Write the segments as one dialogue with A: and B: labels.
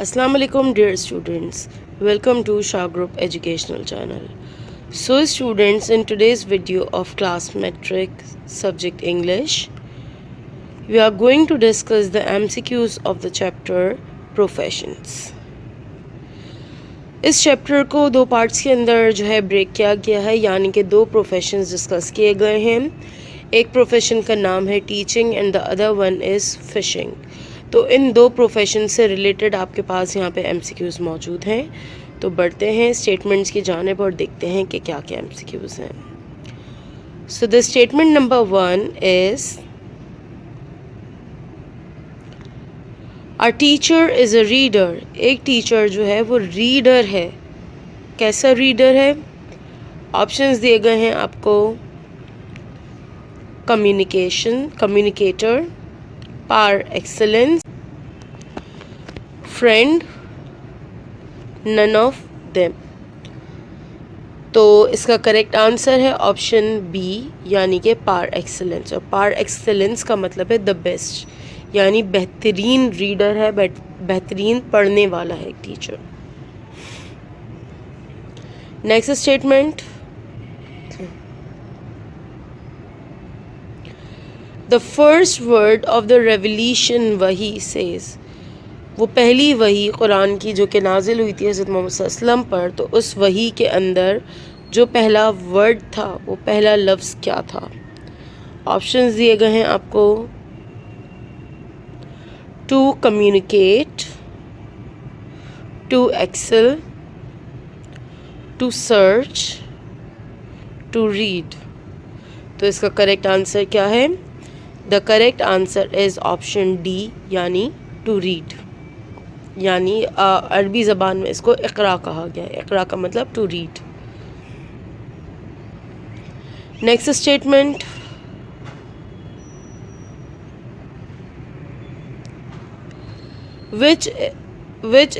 A: Assalamu alaikum dear students, welcome to Shah Group Educational Channel. So students, in today's video of class metric subject English, we are going to discuss the MCQs of the chapter Professions. इस chapter को दो parts के अंदर जो है break किया गया है, यानी कि दो प्रोफेशंस डिस्कस किए गए हैं. एक प्रोफेशन का नाम है teaching and the other one is fishing. तो इन दो प्रोफेशन से रिलेटेड आपके पास यहाँ पे एमसीक्यूज़ मौजूद हैं. तो बढ़ते हैं स्टेटमेंट्स की जानिब और देखते हैं कि क्या क्या एमसीक्यूज़ हैं. So the statement number 1 is a teacher is a reader. एक टीचर जो है वो रीडर है. कैसा रीडर है? ऑप्शंस दिए गए हैं आपको. Communicator, par excellence, friend, none of them. तो इसका करेक्ट आंसर है ऑप्शन बी, यानी कि par excellence. और par excellence का मतलब है द बेस्ट, यानी बेहतरीन रीडर है, बेहतरीन पढ़ने वाला है एक teacher. Next statement, the first word of the revolution वही सेज. वो पहली वही कुरान की जो कि नाजिल हुई थी हज़रत मोहम्मद सल्लल्लाहु अलैहि वसल्लम पर, तो उस वही के अंदर जो पहला वर्ड था, वो पहला लफ्ज़ क्या था? ऑप्शंस दिए गए हैं आपको. To communicate, to excel, to search, to read. तो इसका करेक्ट आंसर क्या है? The correct answer is option D, यानी टू रीड. यानी अरबी ज़बान में इसको इक़रा कहा गया है. इक़रा का मतलब to read. Next statement, which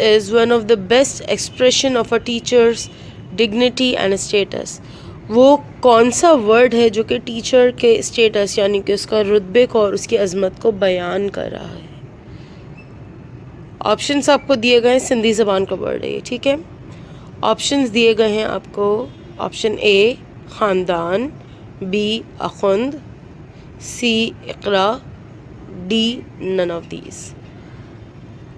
A: is one of the best expression of a teacher's dignity and status. वो कौन सा वर्ड है जो कि टीचर के स्टेटस यानी कि उसका रुतबे को और उसकी अजमत को बयान कर रहा है? ऑप्शंस आपको दिए गए हैं. सिंधी ज़बान का वर्ड है ये, ठीक है. ऑप्शंस दिए गए हैं आपको. ऑप्शन ए ख़ानदान, बी अखुंद, सी इक़रा, डी नन ऑफ दीज.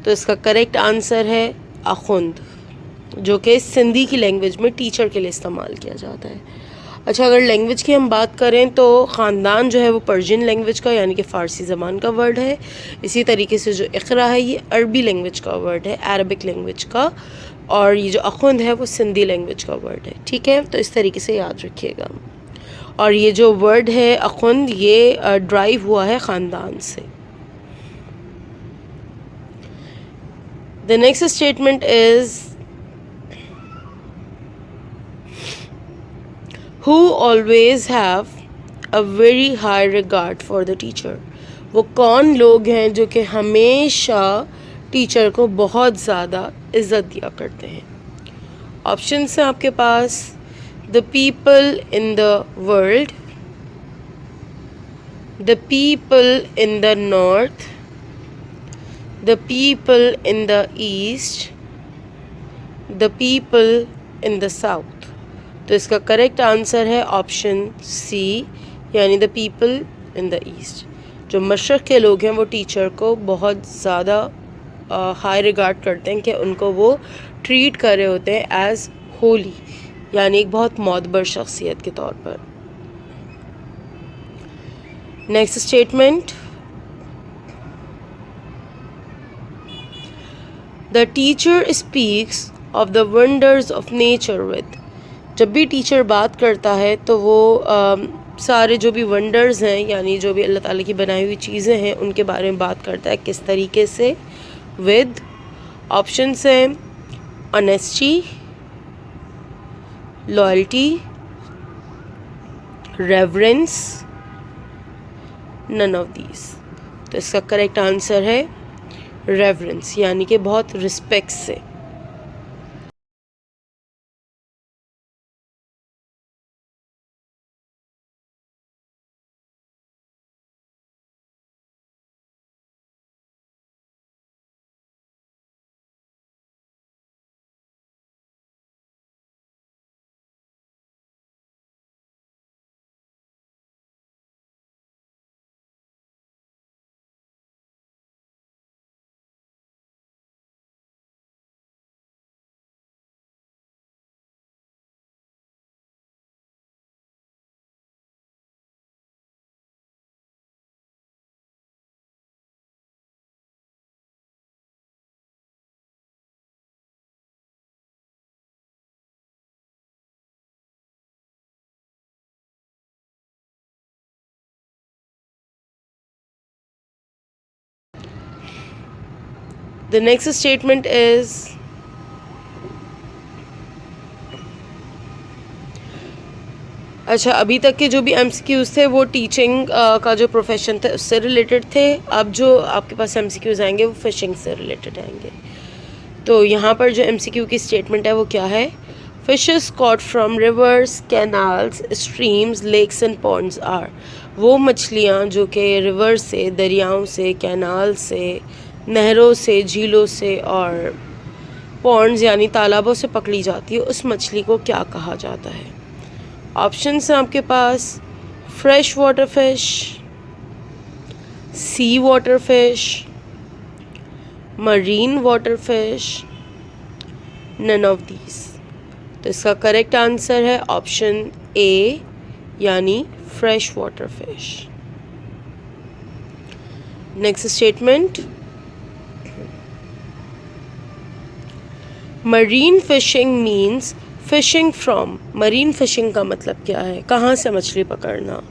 A: तो इसका करेक्ट आंसर है अखुंद, जो कि सिंधी की लैंग्वेज में टीचर के लिए इस्तेमाल किया जाता है. अच्छा, अगर लैंग्वेज की हम बात करें तो ख़ानदान जो है वो पर्शियन लैंग्वेज का यानी कि फ़ारसी ज़बान का वर्ड है. इसी तरीके से जो इक़रा है ये अरबी लैंग्वेज का वर्ड है, अरबिक लैंग्वेज का. और ये जो अखुंद है वो सिंधी लैंग्वेज का वर्ड है, ठीक है. तो इस तरीके से याद रखिएगा. और ये जो वर्ड है अखुंद, ये ड्राइव हुआ है ख़ानदान से. The next statement is, who always have a very high regard for the teacher. वो कौन लोग हैं जो कि हमेशा टीचर को बहुत ज़्यादा इज़्ज़त दिया करते हैं? ऑप्शंस हैं आपके पास. The people in the world, the people in the north, the people in the east, the people in the south. तो इसका करेक्ट आंसर है ऑप्शन सी, यानी the people in the east. जो मशरक़ के लोग हैं वो टीचर को बहुत ज़्यादा हाई रिगार्ड करते हैं कि उनको वो ट्रीट कर रहे होते हैं एज़ होली, यानी एक बहुत मोतबर शख्सियत के तौर पर. Next statement, the teacher speaks of the wonders of nature with. जब भी टीचर बात करता है तो वो सारे जो भी वंडर्स हैं, यानी जो भी अल्लाह ताला की बनाई हुई चीज़ें हैं, उनके बारे में बात करता है. किस तरीके से? विद. ऑप्शंस हैं honesty, loyalty, reverence, none of these. तो इसका करेक्ट आंसर है रेवरेंस, यानी कि बहुत रिस्पेक्ट से. द नेक्स्ट स्टेटमेंट इज़ अच्छा, अभी तक के जो भी MCQs थे वो टीचिंग का जो प्रोफेशन था उससे रिलेटेड थे। अब जो आपके पास MCQs आएंगे वो फ़िशिंग से रिलेटेड आएंगे। तो यहाँ पर जो MCQ की स्टेटमेंट है वो क्या है? Fishes caught from rivers, canals, streams, lakes and ponds are, वो मछलियाँ जो कि रिवर से, दरियाओं से, कैनाल से, नहरों से, झीलों से और पॉन्ड्स यानी तालाबों से पकड़ी जाती है, उस मछली को क्या कहा जाता है? ऑप्शंस हैं आपके पास fresh water fish, sea water fish, marine water fish, none of these. तो इसका करेक्ट आंसर है ऑप्शन ए यानी fresh water fish. Next statement, marine fishing means fishing from, marine fishing का मतलब क्या है? कहाँ से मछली पकड़ना?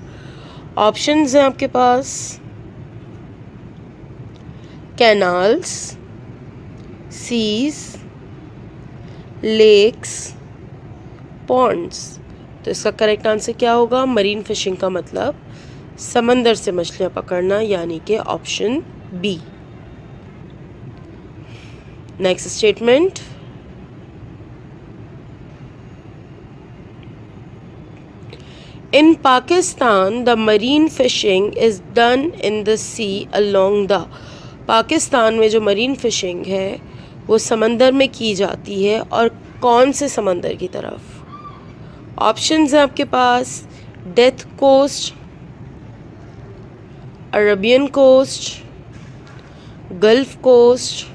A: ऑप्शंस हैं आपके पास कैनाल्स, सीज, लेक्स, पॉन्ड्स। तो इसका करेक्ट आंसर क्या होगा? मरीन फिशिंग का मतलब समंदर से मछलियाँ पकड़ना, यानी कि option B. Next statement, in Pakistan the marine fishing is done in the sea along the, Pakistan में जो मरीन फिशिंग है वो समंदर में की जाती है, और कौन से समंदर की तरफ? ऑप्शंस हैं आपके पास death coast, Arabian coast, gulf coast,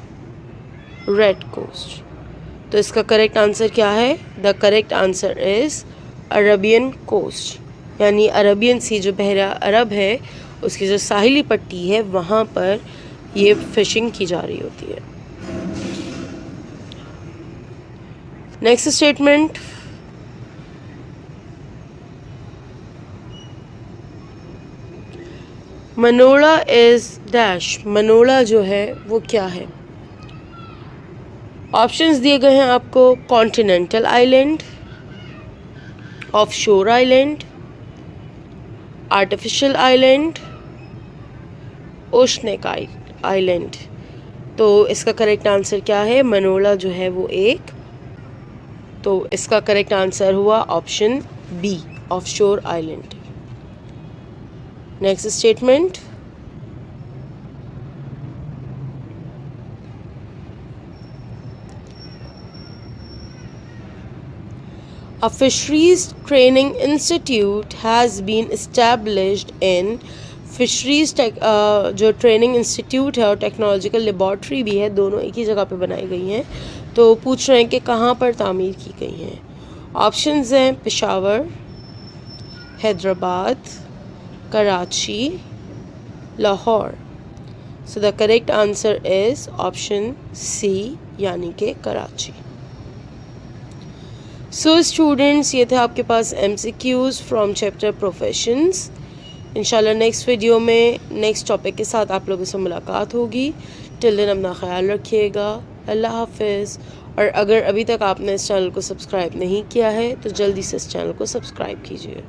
A: red coast. तो इसका करेक्ट आंसर क्या है? The correct answer is Arabian coast, यानी अरबियन सी, जो बहरा अरब है उसकी जो साहिली पट्टी है वहाँ पर ये फ़िशिंग की जा रही होती है। Next statement, Manora is dash, Manora जो है वो क्या है? ऑप्शंस दिए गए हैं आपको continental island, offshore island, artificial island, oceanic island. तो इसका करेक्ट आंसर क्या है? मनोड़ा जो है वो एक, तो इसका करेक्ट आंसर हुआ option B, offshore island. Next statement, A fisheries training institute has been established in, fisheries जो ट्रेनिंग इंस्टीट्यूट है और टेक्नोलॉजिकल लेबॉर्ट्री भी है, दोनों एक ही जगह पे बनाई गई हैं। तो पूछ रहे हैं कि कहाँ पर तामीर की गई हैं। ऑप्शंस हैं Peshawar, Hyderabad, Karachi, Lahore. So the correct answer is option C यानी कि कराची। सो स्टूडेंट्स, ये थे आपके पास MCQs फ्रॉम चैप्टर प्रोफेशंस। इंशाल्लाह नेक्स्ट वीडियो में नेक्स्ट टॉपिक के साथ आप लोगों से मुलाकात होगी। टिल देन अपना ख्याल रखिएगा। अल्लाह हाफिज़। और अगर अभी तक आपने इस चैनल को सब्सक्राइब नहीं किया है तो जल्दी से इस चैनल को सब्सक्राइब कीजिए।